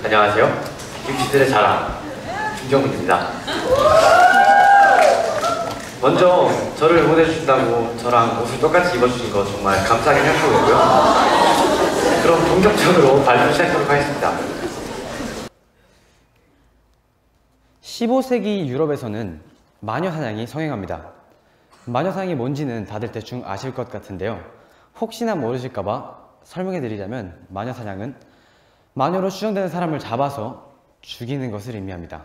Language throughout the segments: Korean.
안녕하세요. 육지들의 자랑 김경훈입니다. 먼저 저를 응원해주신다고 저랑 옷을 똑같이 입어주신 거 정말 감사하게 생각하고 있고요. 그럼 본격적으로 발표 시작하도록 하겠습니다. 15세기 유럽에서는 마녀사냥이 성행합니다. 마녀사냥이 뭔지는 다들 대충 아실 것 같은데요. 혹시나 모르실까봐 설명해드리자면 마녀사냥은 마녀로 추정되는 사람을 잡아서 죽이는 것을 의미합니다.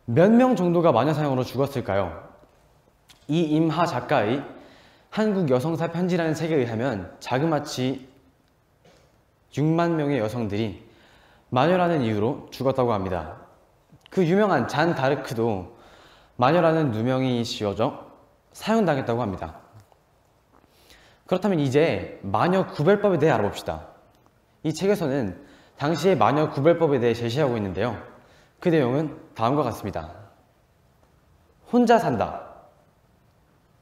몇 명 정도가 마녀사냥으로 죽었을까요? 이임하 작가의 한국 여성사 편지라는 책에 의하면 자그마치 6만 명의 여성들이 마녀라는 이유로 죽었다고 합니다. 그 유명한 잔 다르크도 마녀라는 누명이 씌워져 사형당했다고 합니다. 그렇다면 이제 마녀 구별법에 대해 알아봅시다. 이 책에서는 당시의 마녀 구별법에 대해 제시하고 있는데요. 그 내용은 다음과 같습니다. 혼자 산다.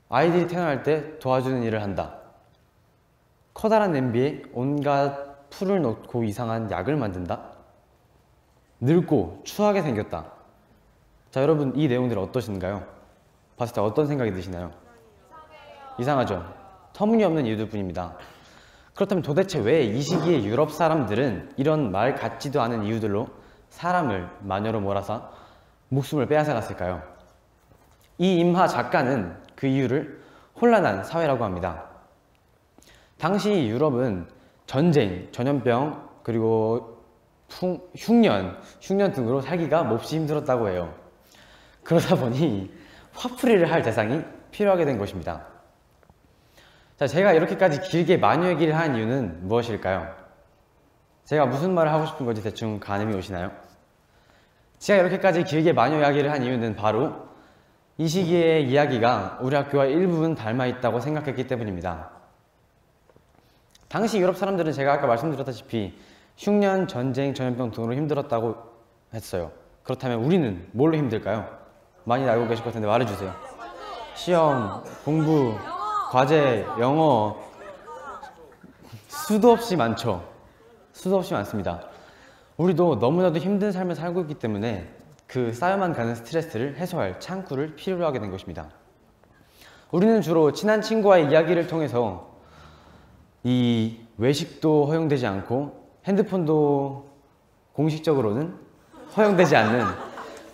아이들이 태어날 때 도와주는 일을 한다. 커다란 냄비에 온갖 풀을 넣고 이상한 약을 만든다. 늙고 추하게 생겼다. 자, 여러분 이 내용들 어떠신가요? 봤을 때 어떤 생각이 드시나요? 이상하죠? 터무니없는 이유들 뿐입니다. 그렇다면 도대체 왜 이 시기에 유럽 사람들은 이런 말 같지도 않은 이유들로 사람을 마녀로 몰아서 목숨을 빼앗아갔을까요? 이임하 작가는 그 이유를 혼란한 사회라고 합니다. 당시 유럽은 전쟁, 전염병, 그리고 흉년 등으로 살기가 몹시 힘들었다고 해요. 그러다 보니 화풀이를 할 대상이 필요하게 된 것입니다. 자, 제가 이렇게까지 길게 마녀 얘기를 한 이유는 무엇일까요? 제가 무슨 말을 하고 싶은 건지 대충 가늠이 오시나요? 제가 이렇게까지 길게 마녀 이야기를 한 이유는 바로 이 시기의 이야기가 우리 학교와 일부분 닮아 있다고 생각했기 때문입니다. 당시 유럽 사람들은 제가 아까 말씀드렸다시피 흉년, 전쟁, 전염병 등으로 힘들었다고 했어요. 그렇다면 우리는 뭘로 힘들까요? 많이 알고 계실 것 같은데 말해주세요. 시험, 공부, 과제, 영어, 수도 없이 많죠. 수도 없이 많습니다. 우리도 너무나도 힘든 삶을 살고 있기 때문에 그 쌓여만 가는 스트레스를 해소할 창구를 필요로 하게 된 것입니다. 우리는 주로 친한 친구와의 이야기를 통해서 이 외식도 허용되지 않고 핸드폰도 공식적으로는 허용되지 않는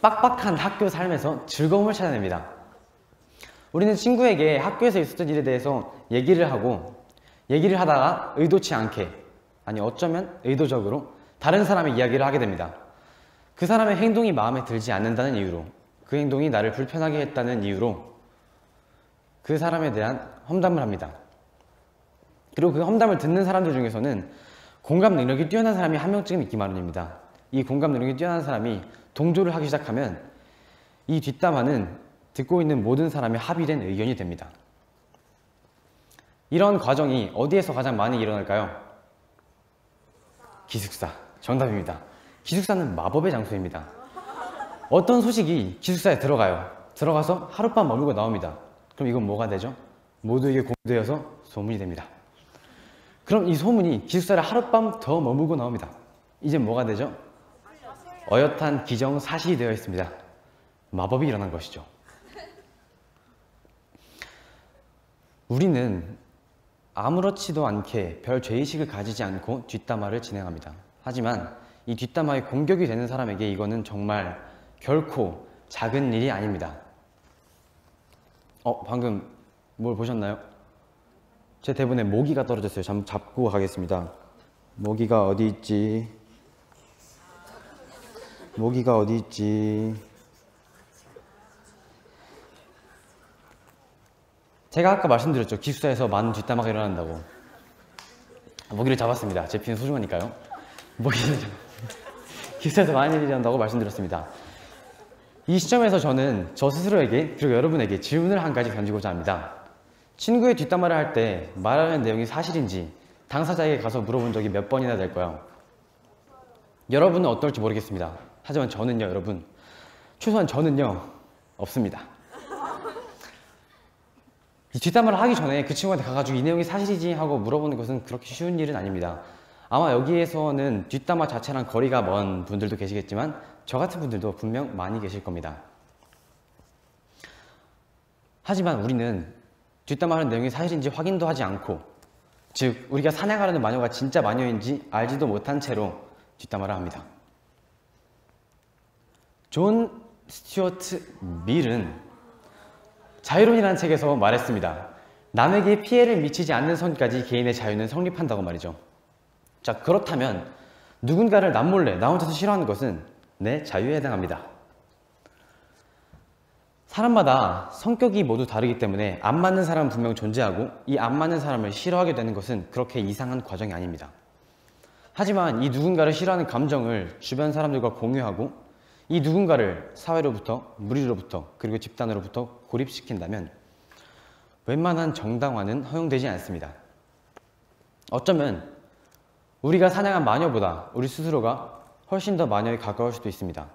빡빡한 학교 삶에서 즐거움을 찾아냅니다. 우리는 친구에게 학교에서 있었던 일에 대해서 얘기를 하다가 의도치 않게, 아니 어쩌면 의도적으로 다른 사람의 이야기를 하게 됩니다. 그 사람의 행동이 마음에 들지 않는다는 이유로, 그 행동이 나를 불편하게 했다는 이유로 그 사람에 대한 험담을 합니다. 그리고 그 험담을 듣는 사람들 중에서는 공감 능력이 뛰어난 사람이 한 명쯤 있기 마련입니다. 이 공감 능력이 뛰어난 사람이 동조를 하기 시작하면 이 뒷담화는 듣고 있는 모든 사람의 합의된 의견이 됩니다. 이런 과정이 어디에서 가장 많이 일어날까요? 기숙사. 정답입니다. 기숙사는 마법의 장소입니다. 어떤 소식이 기숙사에 들어가서 하룻밤 머물고 나옵니다. 그럼 이건 뭐가 되죠? 모두에게 공개되어서 소문이 됩니다. 그럼 이 소문이 기숙사를 하룻밤 더 머물고 나옵니다. 이제 뭐가 되죠? 어엿한 기정사실이 되어 있습니다. 마법이 일어난 것이죠. 우리는 아무렇지도 않게 별 죄의식을 가지지 않고 뒷담화를 진행합니다. 하지만 이 뒷담화에 공격이 되는 사람에게 이거는 정말 결코 작은 일이 아닙니다. 방금 뭘 보셨나요? 제 대본에 모기가 떨어졌어요. 잠 잡고 가겠습니다. 모기가 어디 있지? 모기가 어디 있지? 제가 아까 말씀드렸죠. 기숙사에서 많은 뒷담화가 일어난다고. 모기를 잡았습니다. 제 피는 소중하니까요. 기숙사에서 많은 일이 일어난다고 말씀드렸습니다. 이 시점에서 저는 저 스스로에게 그리고 여러분에게 질문을 한 가지 던지고자 합니다. 친구의 뒷담화를 할 때 말하는 내용이 사실인지 당사자에게 가서 물어본 적이 몇 번이나 될까요? 여러분은 어떨지 모르겠습니다. 하지만 저는요, 여러분, 최소한 저는요, 없습니다. 이 뒷담화를 하기 전에 그 친구한테 가가지고 이 내용이 사실이지 하고 물어보는 것은 그렇게 쉬운 일은 아닙니다. 아마 여기에서는 뒷담화 자체랑 거리가 먼 분들도 계시겠지만 저 같은 분들도 분명 많이 계실 겁니다. 하지만 우리는 뒷담화하는 내용이 사실인지 확인도 하지 않고, 즉 우리가 사냥하려는 마녀가 진짜 마녀인지 알지도 못한 채로 뒷담화를 합니다. 존 스튜어트 밀은 자유론이라는 책에서 말했습니다. 남에게 피해를 미치지 않는 선까지 개인의 자유는 성립한다고 말이죠. 자, 그렇다면 누군가를 남몰래 나 혼자서 싫어하는 것은 내 자유에 해당합니다. 사람마다 성격이 모두 다르기 때문에 안 맞는 사람은 분명 존재하고 이 안 맞는 사람을 싫어하게 되는 것은 그렇게 이상한 과정이 아닙니다. 하지만 이 누군가를 싫어하는 감정을 주변 사람들과 공유하고 이 누군가를 사회로부터, 무리로부터, 그리고 집단으로부터 고립시킨다면 웬만한 정당화는 허용되지 않습니다. 어쩌면 우리가 사냥한 마녀보다 우리 스스로가 훨씬 더 마녀에 가까울 수도 있습니다.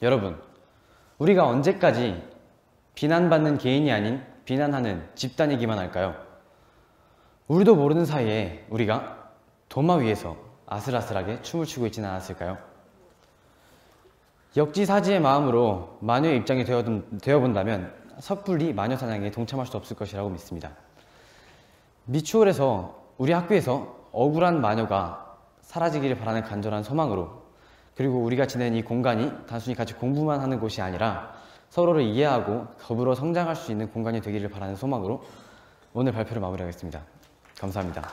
여러분, 우리가 언제까지 비난받는 개인이 아닌 비난하는 집단이기만 할까요? 우리도 모르는 사이에 우리가 도마 위에서 아슬아슬하게 춤을 추고 있지는 않았을까요? 역지사지의 마음으로 마녀의 입장이 되어본다면 섣불리 마녀 사냥에 동참할 수 없을 것이라고 믿습니다. 미추홀에서 우리 학교에서 억울한 마녀가 사라지기를 바라는 간절한 소망으로, 그리고 우리가 지내는 이 공간이 단순히 같이 공부만 하는 곳이 아니라 서로를 이해하고 더불어 성장할 수 있는 공간이 되기를 바라는 소망으로 오늘 발표를 마무리하겠습니다. 감사합니다.